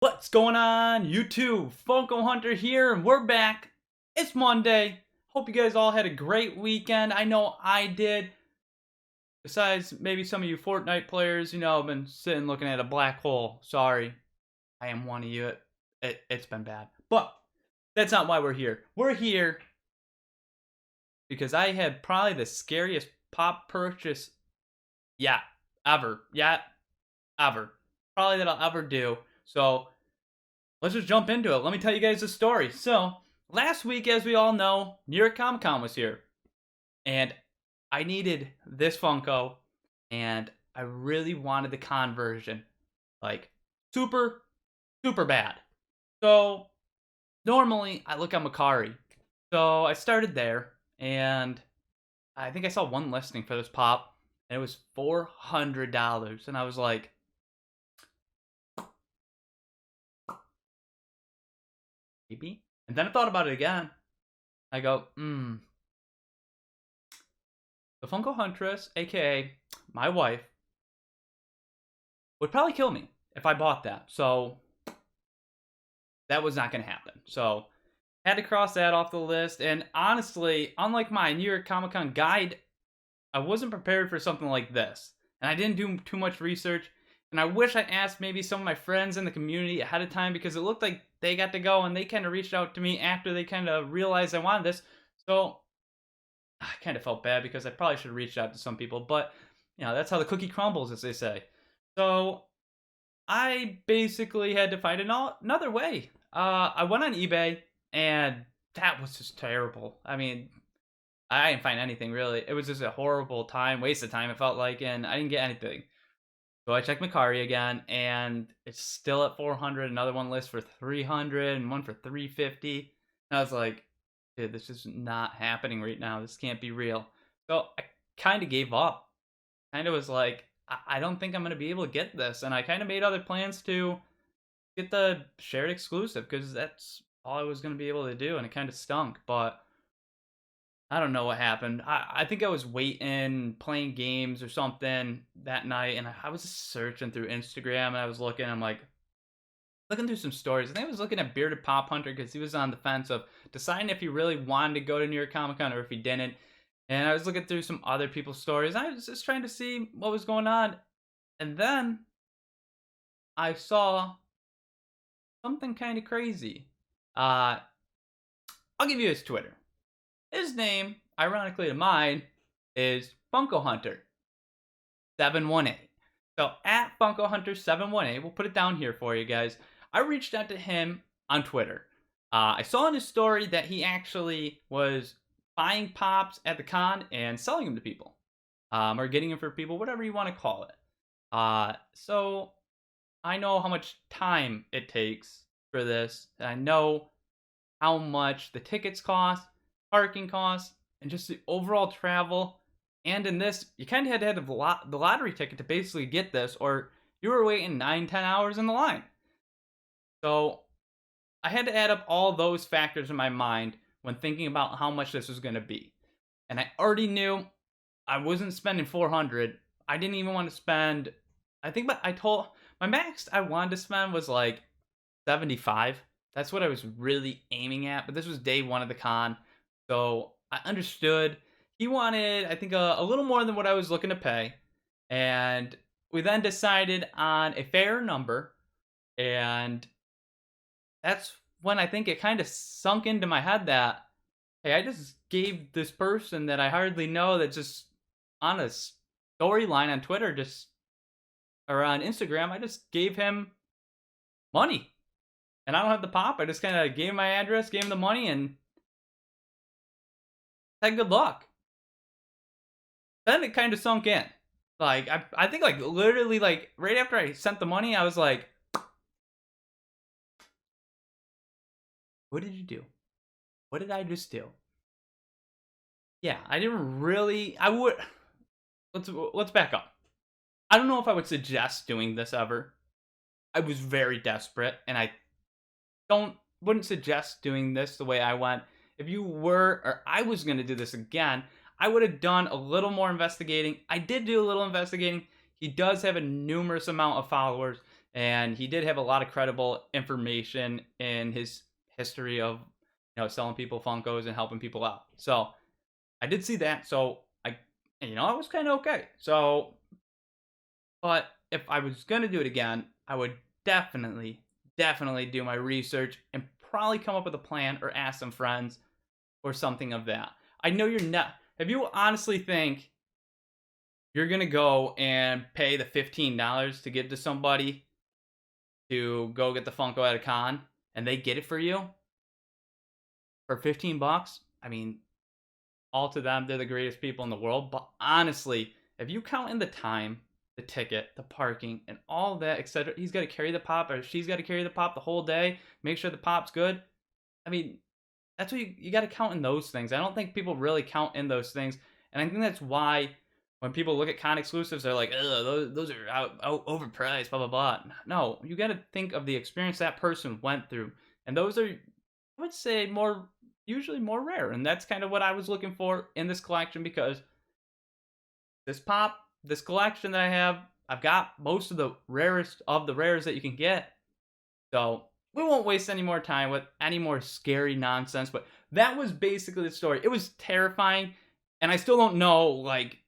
What's going on, YouTube? Funko Hunter here, and we're back. It's Monday. Hope you guys all had a great weekend. I know I did. Besides, maybe some of you Fortnite players, I've been sitting looking at a black hole. Sorry, I am one of you. It's been bad. But that's not why we're here. We're here because I had probably the scariest pop purchase ever. Probably that I'll ever do. So let's just jump into it. Let me tell you guys the story. So last week, as we all know, New York Comic Con was here, and I needed this Funko, and I really wanted the con version, like super, super bad. So normally I look at Macari. So I started there, and I think I saw one listing for this pop, and it was $400, and I was like, maybe. And then I thought about it again. I go, the Funko Huntress, aka my wife, would probably kill me if I bought that. So that was not going to happen. So had to cross that off the list. And honestly, unlike my New York Comic Con guide, I wasn't prepared for something like this. And I didn't do too much research. And I wish I asked maybe some of my friends in the community ahead of time, because it looked like they got to go and they kind of reached out to me after they kind of realized I wanted this. So I kind of felt bad because I probably should have reached out to some people. But, that's how the cookie crumbles, as they say. So I basically had to find another way. I went on eBay, and that was just terrible. I mean, I didn't find anything really. It was just a horrible time, waste of time, it felt like, and I didn't get anything. So I checked Macari again, and it's still at 400. Another one lists for 300, and one for 350. And I was like, dude, this is not happening right now. This can't be real. So I kind of gave up. Kind of was like, I don't think I'm going to be able to get this. And I kind of made other plans to get the shared exclusive, because that's all I was going to be able to do, and it kind of stunk. But I don't know what happened. I think I was waiting, playing games or something that night, and I was just searching through Instagram, and I was looking, I'm like, looking through some stories. I think I was looking at Bearded Pop Hunter, because he was on the fence of deciding if he really wanted to go to New York Comic Con or if he didn't. And I was looking through some other people's stories. I was just trying to see what was going on. And then I saw something kind of crazy. I'll give you his Twitter. His name, ironically to mine, is Funko Hunter 718. So at Funko Hunter 718, we'll put it down here for you guys. I reached out to him on Twitter. I saw in his story that he actually was buying pops at the con and selling them to people, or getting them for people, whatever you want to call it. So I know how much time it takes for this, and I know how much the tickets cost, parking costs, and just the overall travel. And in this, you kind of had to have the lottery ticket to basically get this, or you were waiting 9-10 hours in the line. So I had to add up all those factors in my mind when thinking about how much this was going to be. And I already knew I wasn't spending 400. I didn't even want to spend, I think, but I told my max I wanted to spend was like 75. That's what I was really aiming at. But this was day one of the con. So I understood he wanted, I think, a little more than what I was looking to pay. And we then decided on a fair number. And that's when I think it kind of sunk into my head that, hey, I just gave this person that I hardly know, that's just on a storyline on Twitter, or on Instagram, I just gave him money. And I don't have the pop. I just kind of gave him my address, gave him the money, and said good luck. Then it kind of sunk in. Like, I think, like, literally, like, right after I sent the money, I was like, what did you do? What did I just do? Yeah, I didn't really, let's back up. I don't know if I would suggest doing this ever. I was very desperate, and I wouldn't suggest doing this the way I went. If you were, or I was going to do this again, I would have done a little more investigating. I did do a little investigating. He does have a numerous amount of followers. and he did have a lot of credible information in his history of selling people Funkos and helping people out. So I did see that. So I was kind of okay. So, but if I was gonna do it again, I would definitely do my research and probably come up with a plan or ask some friends or something of that. I know you're not. If you honestly think you're gonna go and pay the $15 to give to somebody to go get the Funko at a con, and they get it for you for $15, I mean, all to them, they're the greatest people in the world. But honestly, if you count in the time, the ticket, the parking, and all that, etc., he's got to carry the pop, or she's got to carry the pop the whole day, make sure the pop's good. I mean, that's what you got to count in those things. I don't think people really count in those things, and I think that's why when people look at con exclusives, they're like, "Ugh, those are out overpriced." Blah blah blah. No, you got to think of the experience that person went through, and those are, I would say, usually more rare, and that's kind of what I was looking for in this collection, because this collection that I have, I've got most of the rarest of the rares that you can get. So we won't waste any more time with any more scary nonsense, but that was basically the story. It was terrifying, and I still don't know, like,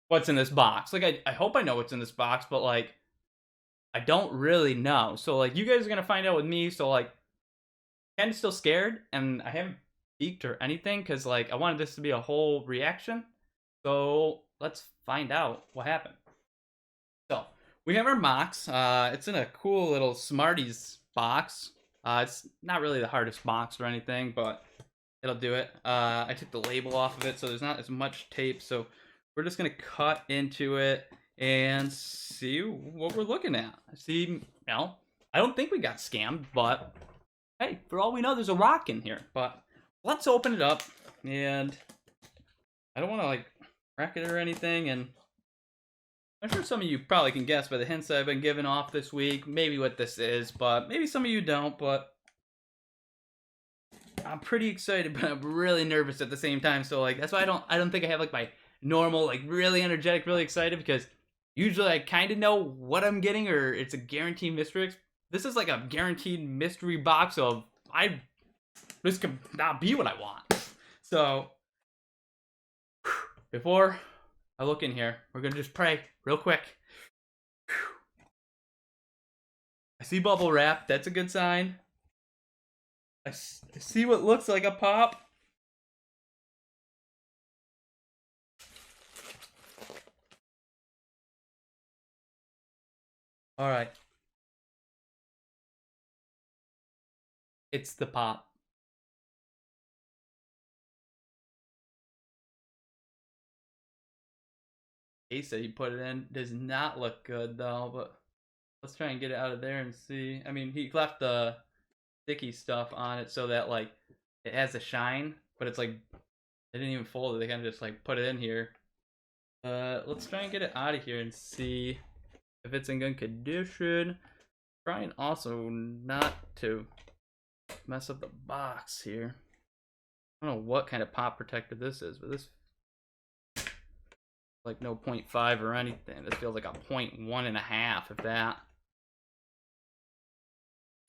what's in this box. Like, I hope I know what's in this box, but, like, I don't really know. So, like, you guys are going to find out with me, so, like, I'm kind of still scared, and I haven't peeked or anything, because, like, I wanted this to be a whole reaction. So, let's find out what happened. So, we have our box. It's in a cool little Smarties box. It's not really the hardest box or anything, but it'll do it. I took the label off of it, so there's not as much tape. So we're just gonna cut into it and see what we're looking at. See, I don't think we got scammed, but hey, for all we know, there's a rock in here. But let's open it up, and I don't want to like wreck it or anything. And I'm sure some of you probably can guess by the hints I've been giving off this week, maybe what this is, but maybe some of you don't. But I'm pretty excited, but I'm really nervous at the same time. So like that's why I don't think I have like my normal like really energetic, really excited, because usually I kind of know what I'm getting, or it's a guaranteed mystery. This is like a guaranteed mystery box of this could not be what I want. So before I look in here, we're gonna just pray real quick. I see bubble wrap. That's a good sign. I see what looks like a pop. All right. It's the pop. He said he put it in. Does not look good though, but let's try and get it out of there and see. I mean, he left the sticky stuff on it so that like it has a shine, but it's like they didn't even fold it. They kind of just like put it in here. Let's try and get it out of here and see if it's in good condition. Trying also not to mess up the box here. I don't know what kind of pop protector this is, but this like no 0.5 or anything. This feels like a 0.1.5, if that.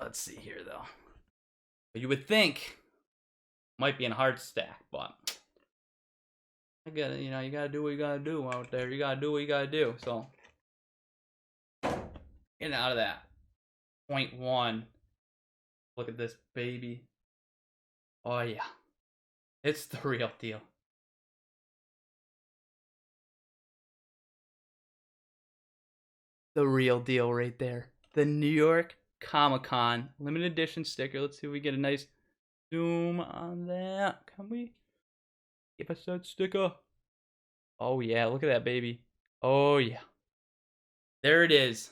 Let's see here though. You would think it might be in hard stack, but I gotta, you gotta do what you gotta do out there. You gotta do what you gotta do. So getting out of that 0.1. Look at this baby. Oh yeah, it's the real deal. The real deal right there. The New York Comic-Con limited edition sticker. Let's see if we get a nice zoom on that. Can we give us that sticker? Oh yeah, look at that baby. Oh yeah. There it is.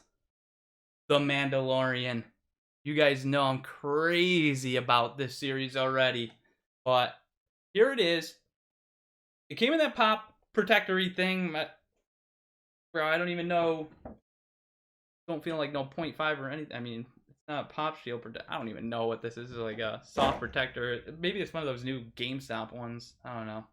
The Mandalorian. You guys know I'm crazy about this series already. But here it is. It came in that pop protectory thing. Bro, I don't even know. Don't feel like no 0.5 or anything. I mean, it's not a pop shield I don't even know what this is. It's like a soft protector. Maybe it's one of those new GameStop ones. I don't know.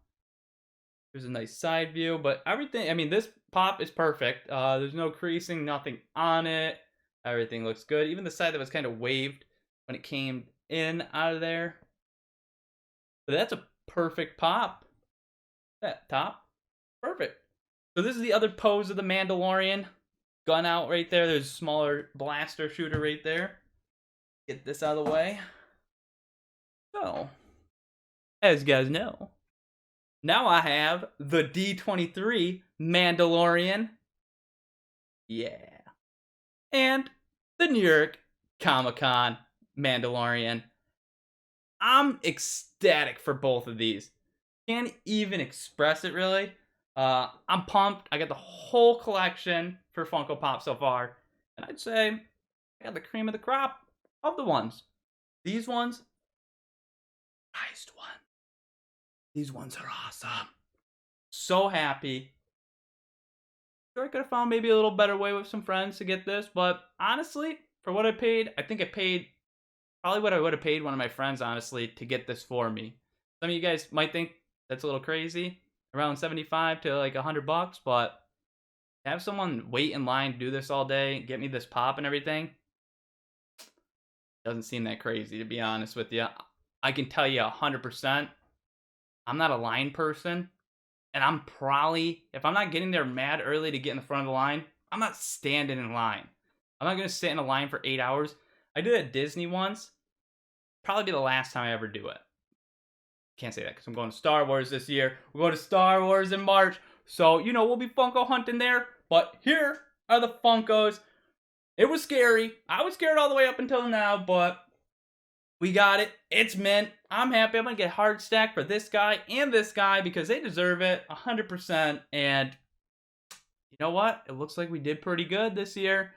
There's a nice side view, but everything, I mean, this pop is perfect. There's no creasing, nothing on it. Everything looks good. Even the side that was kind of waved when it came in out of there. But that's a perfect pop. That top. Perfect. So this is the other pose of the Mandalorian. Gun out right there. There's a smaller blaster shooter right there. Get this out of the way. So, as you guys know, now I have the D23 Mandalorian. Yeah. And the New York Comic-Con Mandalorian. I'm ecstatic for both of these. Can't even express it really. I'm pumped. I got the whole collection for Funko Pop so far. And I'd say I got the cream of the crop of the ones. These ones, highest one. These ones are awesome. So happy. Sure, I could have found maybe a little better way with some friends to get this, but honestly, for what I paid, I think I paid probably what I would have paid one of my friends, honestly, to get this for me. Some of you guys might think that's a little crazy, around 75 to like $100, but to have someone wait in line to do this all day, get me this pop and everything, doesn't seem that crazy, to be honest with you. I can tell you 100%, I'm not a line person, and I'm probably, if I'm not getting there mad early to get in the front of the line, I'm not standing in line. I'm not going to sit in a line for 8 hours. I did it at Disney once. Probably be the last time I ever do it. Can't say that because I'm going to Star Wars this year. We're going to Star Wars in March. So, you know, we'll be Funko hunting there. But here are the Funkos. It was scary. I was scared all the way up until now, but we got it. It's mint. I'm happy. I'm going to get hard stacked for this guy and this guy because they deserve it 100%. And you know what? It looks like we did pretty good this year.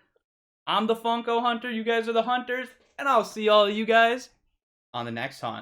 I'm the Funko hunter. You guys are the hunters. And I'll see all of you guys on the next hunt.